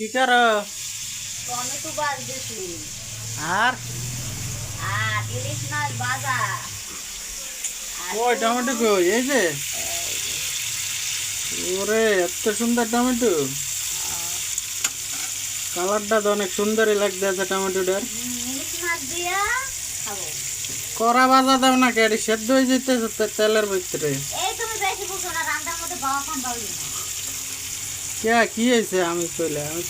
কি করো? টমেটো বাজতেছি আর আর ইলিশ মাছ ভাজা আর ওই টমেটো কই? এই যে ওরে এত সুন্দর টমেটো, কালারটা তো অনেক সুন্দরই লাগতেছে টমেটোটার। ইলিশ মাছ দিয়া খাবো। কড়া ভাজা দাও না কে? সেদ্ধ হয়ে যেতেছে তেলের ভিতরে। এই তুমি বেশি বুঝো না, রান্নার মধ্যে বাবা খান বাউলি না। কে কি হয়েছে? আমি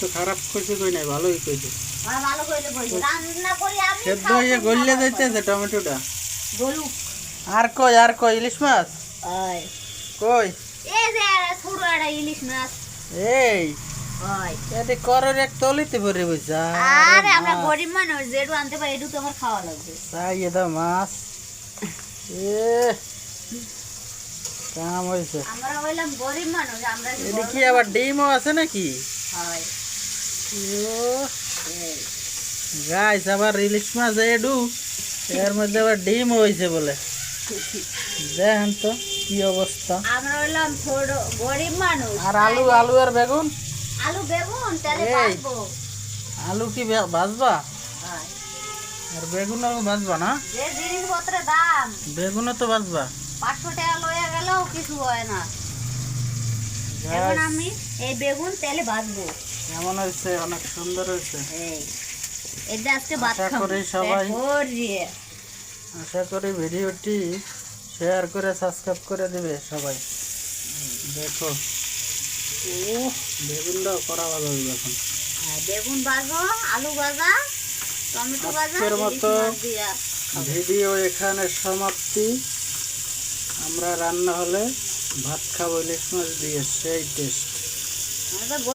তো খারাপ কইছি কই নাই, ভালোই কইছি। ওরা ভালো কইলে বলবো, রান্না করি আমি। সেদ্ধ হয়ে গলিয়ে যাইতেছে টমেটোটা। গলুক। আর কই ইলিশ মাছ ওই কই? এই যে ছোট একটা ইলিশ মাছ। এই ওই এতে করর এক তলিতে ভরে বইছা। আরে আমরা গরিব মানুষ, যেটু আনতে পারি এটু তো আমার খাওয়া লাগবে। তাই এটা মাছ এ কাম হয়েছে। আমরা হইলাম গরিব মানুষ, আমরা এটা কি আবার ডিমও আছে নাকি? হয় গাইস আবার ইলিশ মাছ এডু, এর মধ্যে আবার ডিম হয়েছে বলে। দেখেন তো কি অবস্থা। আমরা হইলাম ছোট গরিব মানুষ। আর আলু আর বেগুন? আলু বেগুন তেলে এই। ভাজবো। আলু কি ভাজবা? হয়। আর বেগুনও ভাজবা না? যে জিনিসপত্রের দাম বেগুনও তো ভাজবা। 500 টাকা লয়ে গেলেও কিছু হয় না। এখন Guys, আমি এই বেগুন তেলে ভাজবো। কেমন হয়েছে? অনেক সুন্দর হয়েছে। এই এটা আজকে ভাত আশা খাবো। করি সবাই- ওরে আশা করি ভিডিওটি শেয়ার করে সাবস্ক্রাইব করে দেবে সবাই। দেখো ও বেগুনটাও করা ভালো হইবে এখন। বেগুন ভাজো, আলু ভাজা, টমেটো ভাজা, আজকের ইলিশ মতো মাছ দিয়া খাবো। ভিডিও এখানে সমাপ্তি। আমরা রান্না হলে ভাত খাবো ইলিশ মাছ দিয়ে, সেই টেস্ট। আমরা তো